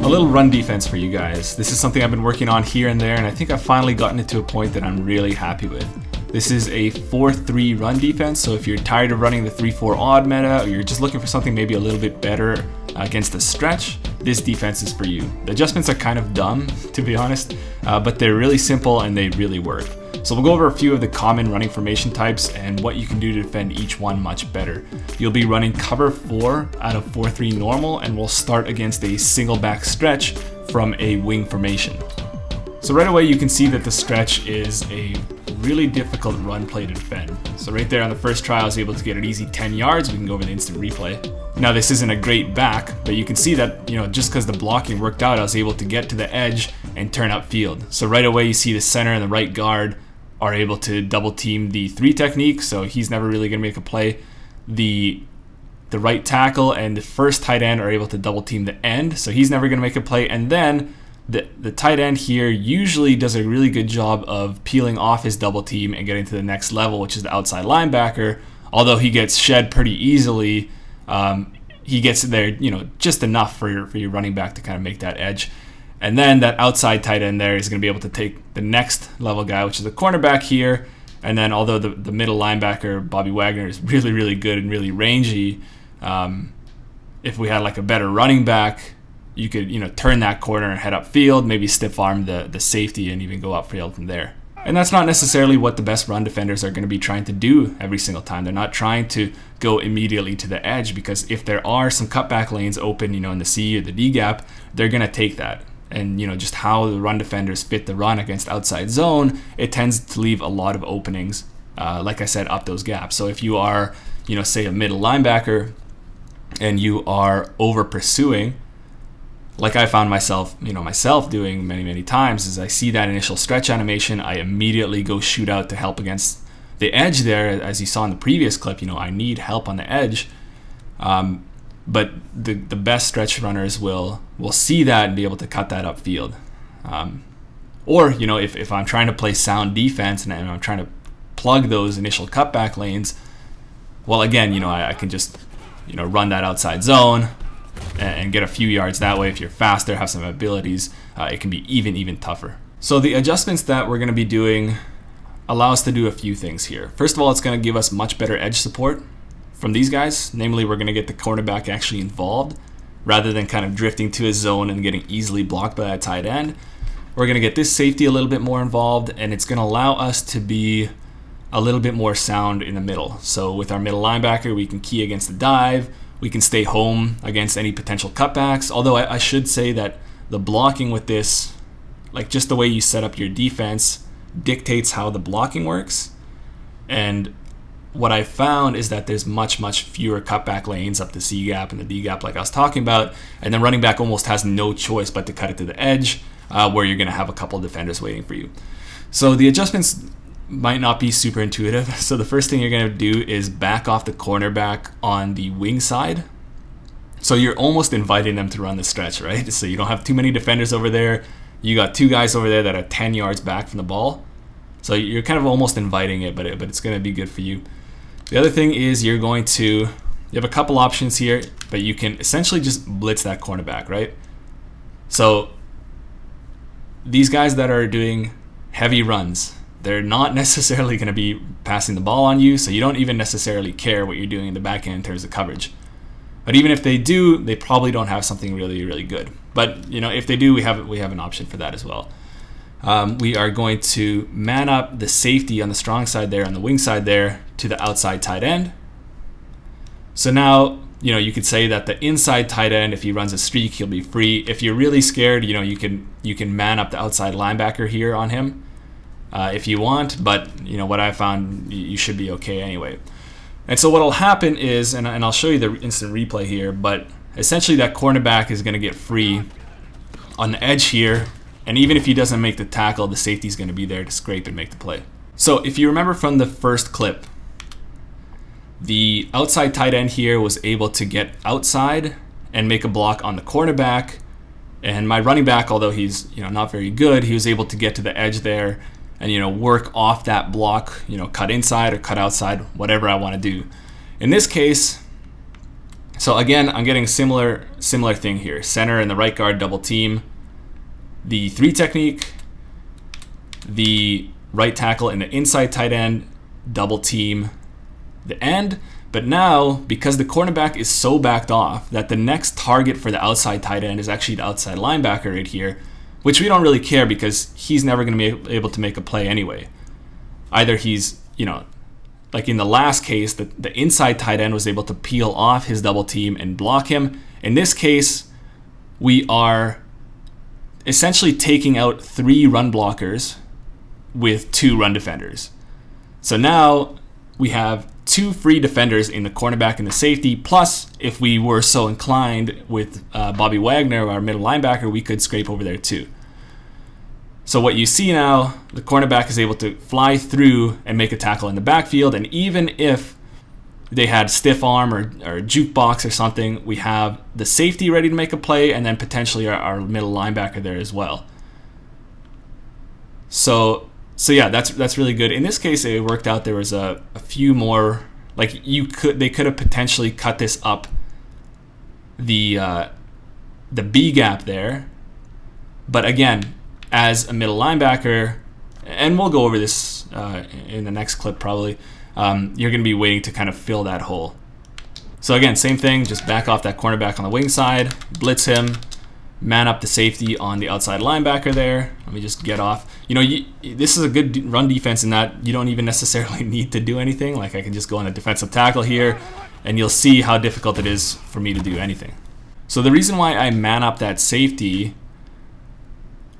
a little run defense for you guys. This is something I've been working on here and there, and I think I've finally gotten it to a point that I'm really happy with. This is a 4-3 run defense, so if you're tired of running the 3-4 odd meta, or you're just looking for something maybe a little bit better against the stretch, this defense is for you. The adjustments are kind of dumb, to be honest, but they're really simple and they really work. So we'll go over a few of the common running formation types and what you can do to defend each one much better. You'll be running cover 4 out of 4-3 normal, and we'll start against a single back stretch from a wing formation. So right away you can see that the stretch is a really difficult run play to defend. So right there on the first try I was able to get an easy 10 yards. We can go over the instant replay. Now this isn't a great back, but you can see that, just because the blocking worked out, I was able to get to the edge and turn upfield. So right away you see the center and the right guard are able to double team the 3 technique, so he's never really going to make a play. The right tackle and the first tight end are able to double team the end, so he's never going to make a play. And then the tight end here usually does a really good job of peeling off his double team and getting to the next level, which is the outside linebacker. Although he gets shed pretty easily, he gets there, just enough for your running back to kind of make that edge. And then that outside tight end there is going to be able to take the next level guy, which is the cornerback here. And then although the middle linebacker, Bobby Wagner, is really, really good and really rangy, if we had like a better running back, you could, turn that corner and head upfield, maybe stiff arm the safety and even go upfield from there. And that's not necessarily what the best run defenders are going to be trying to do every single time. They're not trying to go immediately to the edge, because if there are some cutback lanes open, in the C or the D gap, they're going to take that. And, just how the run defenders fit the run against outside zone, it tends to leave a lot of openings, like I said, up those gaps. So if you are, say a middle linebacker and you are over pursuing, like I found myself doing many, many times, is I see that initial stretch animation, I immediately go shoot out to help against the edge there. As you saw in the previous clip, I need help on the edge. But the best stretch runners will see that and be able to cut that upfield. Or, if I'm trying to play sound defense and I'm trying to plug those initial cutback lanes, well, again, I can just, run that outside zone and get a few yards that way. If you're faster, have some abilities, it can be even tougher. So the adjustments that we're going to be doing allow us to do a few things here. First of all, it's going to give us much better edge support from these guys. Namely, we're going to get the cornerback actually involved rather than kind of drifting to his zone and getting easily blocked by that tight end. We're going to get this safety a little bit more involved, and it's going to allow us to be a little bit more sound in the middle. So with our middle linebacker, we can key against the dive. We can stay home against any potential cutbacks. Although I should say that the blocking with this, like just the way you set up your defense, dictates how the blocking works. And what I found is that there's much fewer cutback lanes up the C gap and the D gap like I was talking about, and the running back almost has no choice but to cut it to the edge, where you're going to have a couple defenders waiting for you. So the adjustments might not be super intuitive. So the first thing you're going to do is back off the cornerback on the wing side. So you're almost inviting them to run the stretch, right? So you don't have too many defenders over there. You got 2 guys over there that are 10 yards back from the ball. So you're kind of almost inviting it, but it's going to be good for you. The other thing is you have a couple options here, but you can essentially just blitz that cornerback, right? So these guys that are doing heavy runs, they're not necessarily going to be passing the ball on you, so you don't even necessarily care what you're doing in the back end in terms of coverage. But even if they do, they probably don't have something really, really good. But if they do, we have an option for that as well. We are going to man up the safety on the strong side there, on the wing side there, to the outside tight end. So now, you could say that the inside tight end, if he runs a streak, he'll be free. If you're really scared, you can man up the outside linebacker here on him if you want. But what I found, you should be okay anyway. And so what will happen is, and I'll show you the instant replay here, but essentially that cornerback is going to get free on the edge here. And even if he doesn't make the tackle, the safety's going to be there to scrape and make the play. So if you remember from the first clip, the outside tight end here was able to get outside and make a block on the cornerback. And my running back, although he's not very good, he was able to get to the edge there and work off that block, cut inside or cut outside, whatever I want to do. In this case, So again, I'm getting similar thing here. Center and the right guard double team. The 3 technique, the right tackle and the inside tight end double team the end. But now, because the cornerback is so backed off that the next target for the outside tight end is actually the outside linebacker right here, which we don't really care because he's never going to be able to make a play anyway. Either he's, like in the last case, the inside tight end was able to peel off his double team and block him. In this case, we are essentially taking out 3 run blockers with 2 run defenders. So now we have 2 free defenders in the cornerback and the safety, plus if we were so inclined with Bobby Wagner, our middle linebacker, we could scrape over there too. So what you see now, the cornerback is able to fly through and make a tackle in the backfield, and even if they had stiff arm or jukebox or something, we have the safety ready to make a play, and then potentially our middle linebacker there as well. So yeah, that's really good. In this case, it worked out. There was a few more, like they could have potentially cut this up the B gap there, but again, as a middle linebacker, and we'll go over this in the next clip probably, you're going to be waiting to kind of fill that hole. So again, same thing, just back off that cornerback on the wing side, blitz him, man up the safety on the outside linebacker there. Let me just get off. This is a good run defense in that you don't even necessarily need to do anything. Like I can just go on a defensive tackle here, and you'll see how difficult it is for me to do anything. So the reason why I man up that safety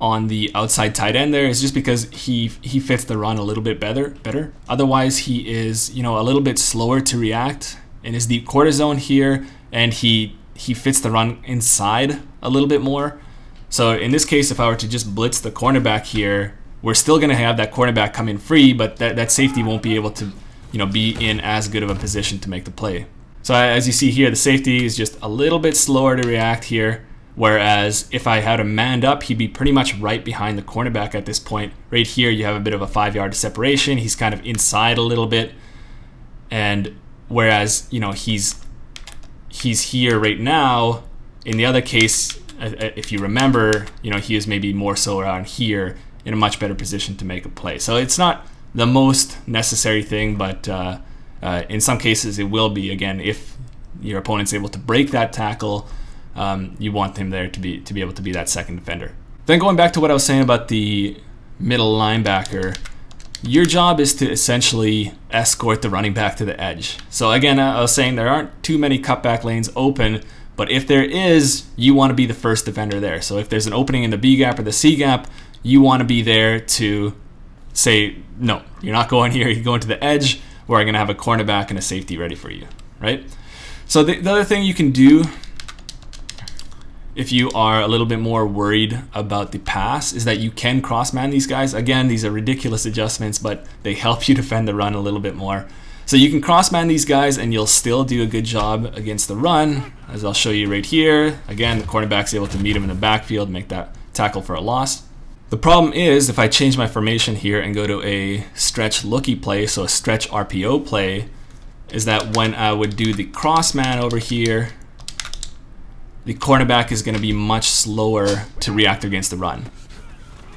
on the outside tight end there is just because he fits the run a little bit better. Otherwise, he is a little bit slower to react in his deep quarter zone here, and he fits the run inside a little bit more. So in this case, if I were to just blitz the cornerback here, we're still going to have that cornerback come in free, but that safety won't be able to be in as good of a position to make the play. So as you see here, the safety is just a little bit slower to react here. Whereas if I had him manned up, he'd be pretty much right behind the cornerback at this point. Right here, you have a bit of a 5-yard separation. He's kind of inside a little bit. And whereas, he's here right now, in the other case, if you remember, he is maybe more so around here in a much better position to make a play. So it's not the most necessary thing, but in some cases it will be. Again, if your opponent's able to break that tackle, you want him there to be able to be that second defender. Then going back to what I was saying about the middle linebacker, your job is to essentially escort the running back to the edge. So again, I was saying there aren't too many cutback lanes open, but if there is, you want to be the first defender there. So if there's an opening in the B gap or the C gap, you want to be there to say, no, you're not going here, you're going to the edge, where I'm going to have a cornerback and a safety ready for you, right? So the other thing you can do, if you are a little bit more worried about the pass, is that you can cross-man these guys. Again, these are ridiculous adjustments, but they help you defend the run a little bit more. So you can cross-man these guys, and you'll still do a good job against the run, as I'll show you right here. Again, the cornerback's able to meet him in the backfield, make that tackle for a loss. The problem is, if I change my formation here and go to a stretch looky play, so a stretch RPO play, is that when I would do the cross-man over here, the cornerback is going to be much slower to react against the run.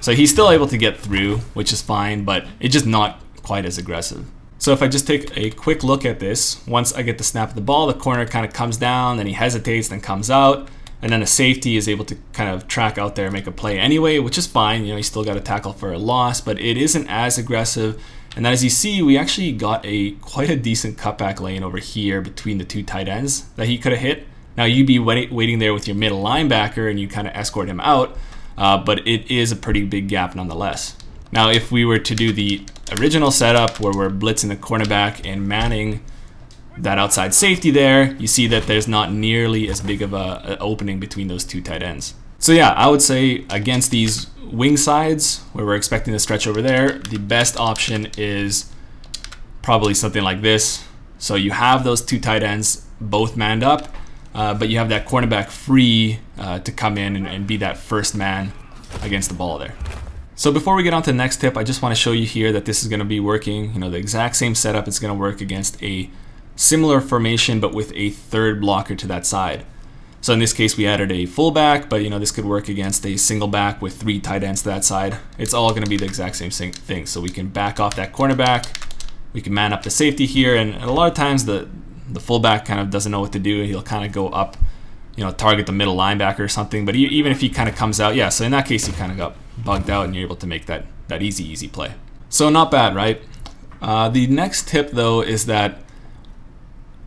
So he's still able to get through, which is fine, but it's just not quite as aggressive. So if I just take a quick look at this, once I get the snap of the ball, the corner kind of comes down, then he hesitates, then comes out, and then the safety is able to kind of track out there and make a play anyway, which is fine. You still got to tackle for a loss, but it isn't as aggressive. And then as you see, we actually got quite a decent cutback lane over here between the 2 tight ends that he could have hit. Now you'd be waiting there with your middle linebacker and you kind of escort him out, but it is a pretty big gap nonetheless. Now if we were to do the original setup where we're blitzing the cornerback and manning that outside safety there, you see that there's not nearly as big of a opening between those 2 tight ends. So yeah, I would say against these wing sides where we're expecting to stretch over there, the best option is probably something like this. So you have those 2 tight ends both manned up, but you have that cornerback free to come in and be that first man against the ball there. So before we get on to the next tip, I just want to show you here that this is going to be working, the exact same setup. It's going to work against a similar formation but with a third blocker to that side. So in this case we added a fullback, but this could work against a single back with 3 tight ends to that side. It's all going to be the exact same thing. So we can back off that cornerback, we can man up the safety here, and a lot of times the fullback kind of doesn't know what to do. He'll kind of go up, target the middle linebacker or something. But even if he kind of comes out, so in that case he kind of got bugged out and you're able to make that easy play. So not bad, right? The next tip though is that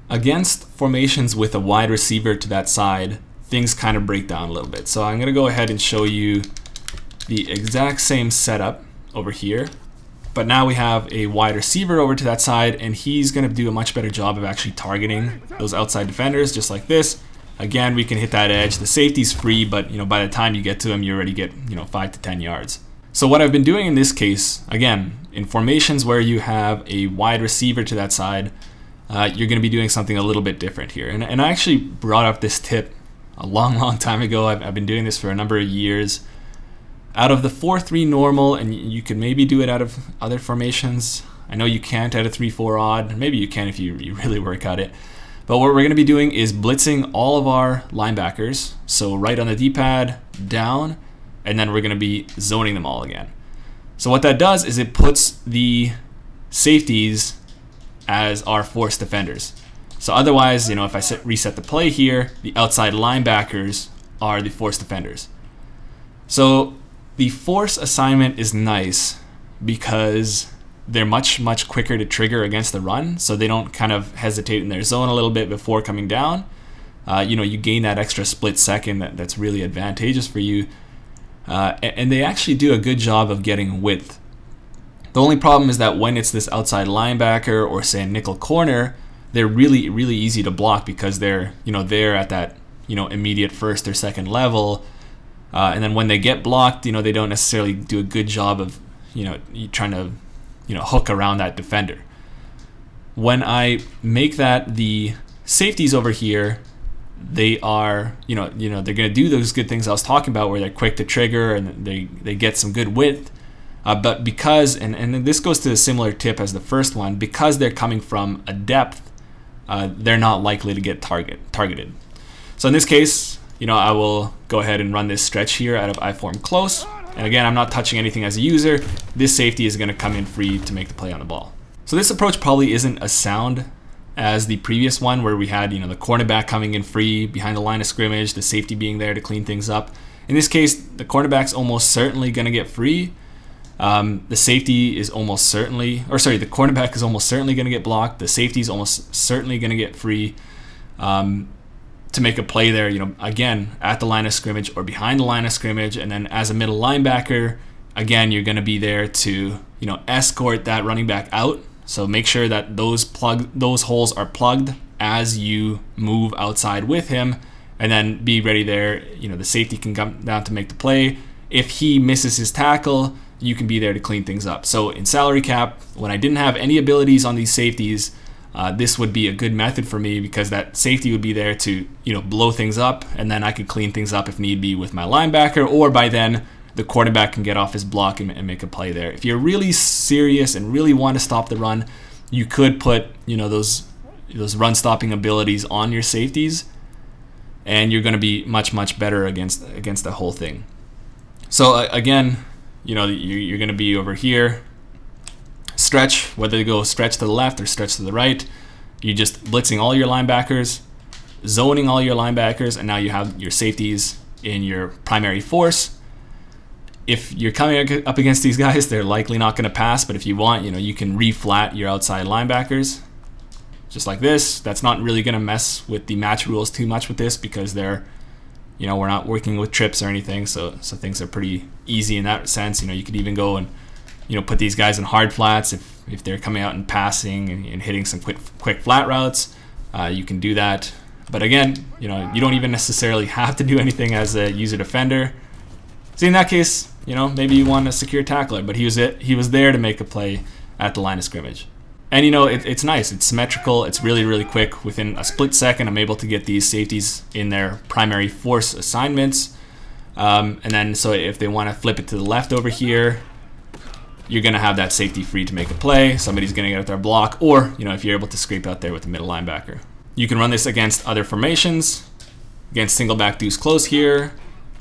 against formations with a wide receiver to that side, things kind of break down a little bit. So I'm going to go ahead and show you the exact same setup over here. But now we have a wide receiver over to that side, and he's going to do a much better job of actually targeting those outside defenders, just like this. Again, we can hit that edge. The safety's free, but by the time you get to him, you already get 5 to 10 yards. So what I've been doing in this case, again, in formations where you have a wide receiver to that side, you're going to be doing something a little bit different here. And I actually brought up this tip a long time ago. I've been doing this for a number of years. Out of the 4-3 normal, and you could maybe do it out of other formations. I know you can't out of 3-4 odd. Maybe you can if you really work at it. But what we're going to be doing is blitzing all of our linebackers. So right on the D-pad, down, and then we're going to be zoning them all again. So what that does is it puts the safeties as our force defenders. So otherwise, if I reset the play here, the outside linebackers are the force defenders. So the force assignment is nice because they're much quicker to trigger against the run, so they don't kind of hesitate in their zone a little bit before coming down. You gain that extra split second that's really advantageous for you. And they actually do a good job of getting width. The only problem is that when it's this outside linebacker or say a nickel corner, they're really easy to block because they're there at that immediate first or second level. And then when they get blocked, they don't necessarily do a good job of trying to hook around that defender. When I make that the safeties over here, they are they're going to do those good things I was talking about where they're quick to trigger and they get some good width. But because, and this goes to a similar tip as the first one, because they're coming from a depth, they're not likely to get targeted. So in this case, I will go ahead and run this stretch here out of I-form close. And again, I'm not touching anything as a user. This safety is going to come in free to make the play on the ball. So this approach probably isn't as sound as the previous one where we had the cornerback coming in free behind the line of scrimmage, the safety being there to clean things up. In this case, the cornerback's almost certainly going to get free. The safety is almost certainly, the cornerback is almost certainly going to get blocked. The safety is almost certainly going to get free to make a play there, again, at the line of scrimmage or behind the line of scrimmage. And then as a middle linebacker, again, you're going to be there to, escort that running back out. So make sure that those holes are plugged as you move outside with him, and then be ready there. The safety can come down to make the play. If he misses his tackle, you can be there to clean things up. So in salary cap, when I didn't have any abilities on these safeties, this would be a good method for me because that safety would be there to blow things up, and then I could clean things up if need be with my linebacker, or by then the quarterback can get off his block and make a play there. If you're really serious and really want to stop the run, you could put those run stopping abilities on your safeties, and you're going to be much better against the whole thing. So again, you're going to be over here, stretch, whether you go stretch to the left or stretch to the right. You're just blitzing all your linebackers, zoning all your linebackers, and now you have your safeties in your primary force. If you're coming up against these guys, they're likely not going to pass, but if you want, you can re-flat your outside linebackers just like this. That's not really going to mess with the match rules too much with this because they're, we're not working with trips or anything, so things are pretty easy in that sense. You could even go and put these guys in hard flats if they're coming out and passing and hitting some quick flat routes. You can do that, but again, you don't even necessarily have to do anything as a user defender. So in that case, maybe you want a secure tackler, but he was there to make a play at the line of scrimmage. And it's nice, it's symmetrical, it's really quick. Within a split second, I'm able to get these safeties in their primary force assignments. And then so if they want to flip it to the left over here, you're going to have that safety free to make a play. Somebody's going to get out there block, or, you know, if you're able to scrape out there with the middle linebacker. You can run this against other formations, against single back deuce close here.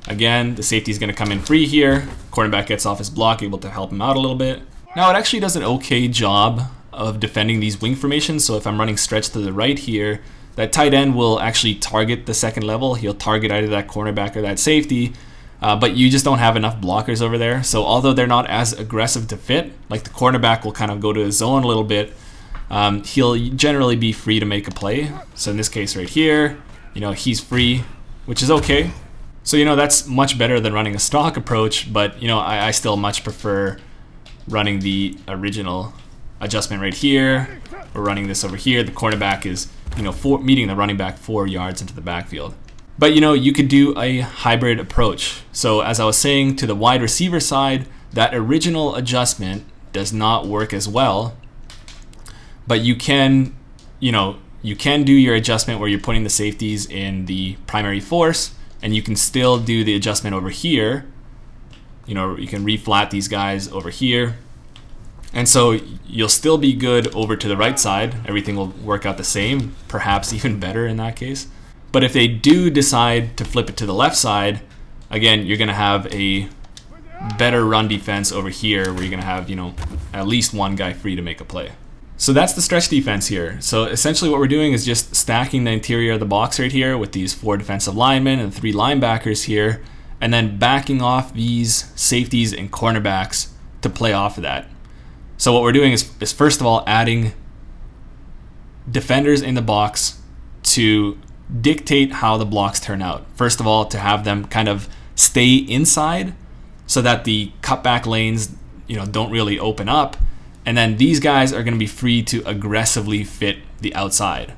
Again, the safety is going to come in free here. Cornerback gets off his block, able to help him out a little bit. Now, it actually does an okay job of defending these wing formations. So if I'm running stretch to the right here, that tight end will actually target the second level. He'll target either that cornerback or that safety, but you just don't have enough blockers over there. So although they're not as aggressive to fit, like the cornerback will kind of go to his zone a little bit, he'll generally be free to make a play. So in this case right here, you know, he's free, which is okay. So, you know, that's much better than running a stock approach, but, you know, I still much prefer running the original adjustment right here, or running this over here. The cornerback is, you know, meeting the running back 4 yards into the backfield. But, you know, you could do a hybrid approach. So as I was saying, to the wide receiver side, that original adjustment does not work as well, but you can, you know, you can do your adjustment where you're putting the safeties in the primary force, and you can still do the adjustment over here. You know, you can reflat these guys over here. And so you'll still be good over to the right side. Everything will work out the same, perhaps even better in that case. But if they do decide to flip it to the left side, again, you're going to have a better run defense over here where you're going to have, you know, at least one guy free to make a play. So that's the stretch defense here. So essentially what we're doing is just stacking the interior of the box right here with these 4 defensive linemen and 3 linebackers here, and then backing off these safeties and cornerbacks to play off of that. So what we're doing is first of all adding defenders in the box to dictate how the blocks turn out. First of all, to have them kind of stay inside so that the cutback lanes, you know, don't really open up. And then these guys are going to be free to aggressively fit the outside.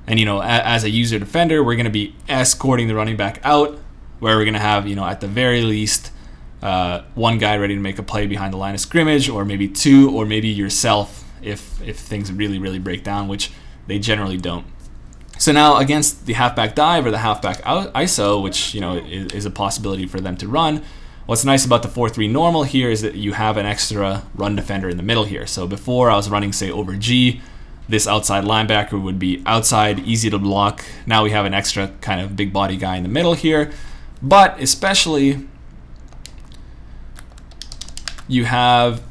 And, you know, as a user defender, we're going to be escorting the running back out, where we're going to have, you know, at the very least, 1 guy ready to make a play behind the line of scrimmage, or maybe 2, or maybe yourself if things really, really break down, which they generally don't. So now against the halfback dive or the halfback ISO, which, you know, is a possibility for them to run, what's nice about the 4-3 normal here is that you have an extra run defender in the middle here. So before I was running, say, over G, this outside linebacker would be outside, easy to block. Now we have an extra kind of big body guy in the middle here. But especially you have,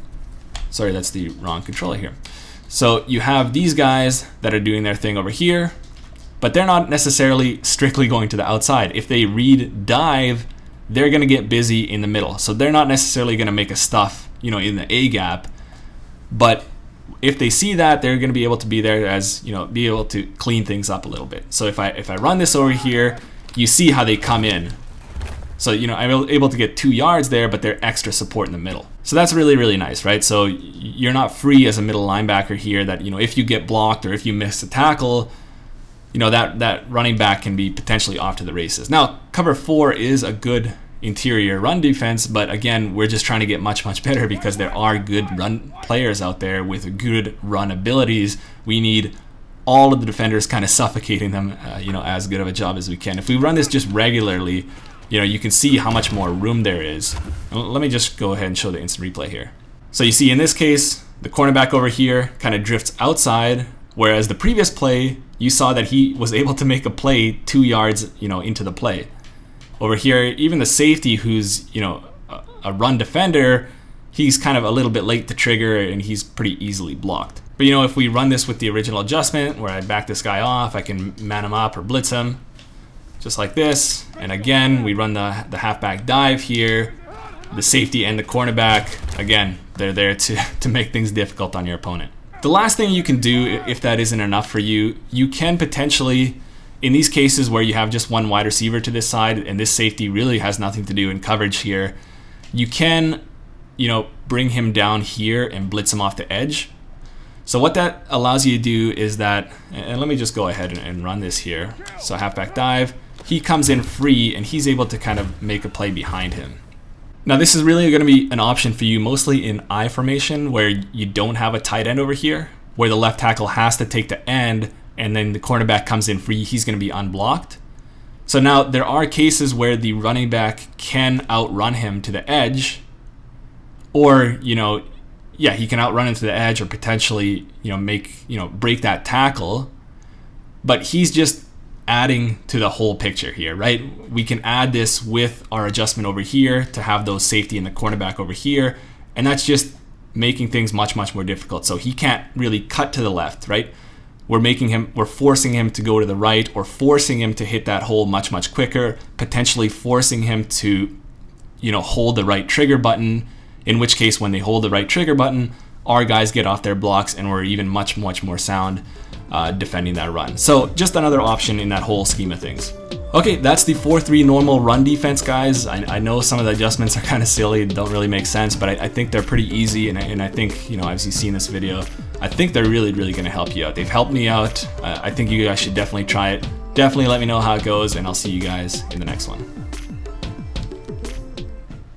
sorry, that's the wrong controller here. So you have these guys that are doing their thing over here, but they're not necessarily strictly going to the outside. If they read dive, they're going to get busy in the middle. So they're not necessarily going to make a stuff, you know, in the A gap. But if they see that, they're going to be able to be there as, you know, be able to clean things up a little bit. So if I run this over here, you see how they come in. So, you know, I'm able to get 2 yards there, but they're extra support in the middle. So that's really, really nice, right? So you're not free as a middle linebacker here that, you know, if you get blocked or if you miss a tackle, you know, that running back can be potentially off to the races. Now, cover 4 is a good interior run defense, but again, we're just trying to get much, much better because there are good run players out there with good run abilities. We need all of the defenders kind of suffocating them, you know, as good of a job as we can. If we run this just regularly, you know, you can see how much more room there is. Let me just go ahead and show the instant replay here. So you see in this case, the cornerback over here kind of drifts outside, whereas the previous play, you saw that he was able to make a play 2 yards, you know, into the play. Over here, even the safety who's, you know, a run defender, he's kind of a little bit late to trigger and he's pretty easily blocked. But, you know, if we run this with the original adjustment where I back this guy off, I can man him up or blitz him just like this. And again, we run the halfback dive here. The safety and the cornerback, again, they're there to make things difficult on your opponent. The last thing you can do, if that isn't enough for you, you can potentially, in these cases where you have just one wide receiver to this side and this safety really has nothing to do in coverage here, you can, you know, bring him down here and blitz him off the edge. So what that allows you to do is that, and let me just go ahead and run this here. So halfback dive, he comes in free and he's able to kind of make a play behind him. Now this is really going to be an option for you mostly in I formation where you don't have a tight end over here, where the left tackle has to take the end and then the cornerback comes in free, he's going to be unblocked. So now there are cases where the running back can outrun him to the edge, or, yeah, he can outrun into the edge or potentially, break that tackle. But he's just adding to the whole picture here, right? We can add this with our adjustment over here to have those safety and the cornerback over here, and that's just making things much, much more difficult. So he can't really cut to the left, right? We're forcing him to go to the right, or forcing him to hit that hole much, much quicker, potentially forcing him to, hold the right trigger button, in which case when they hold the right trigger button, our guys get off their blocks and we're even much, much more sound defending that run. So just another option in that whole scheme of things. Okay, that's the 4-3 normal run defense, guys. I know some of the adjustments are kind of silly and don't really make sense, but I think they're pretty easy, and I think, as you see in this video, I think they're really, really going to help you out. They've helped me out. I think you guys should definitely try it. Definitely let me know how it goes, and I'll see you guys in the next one.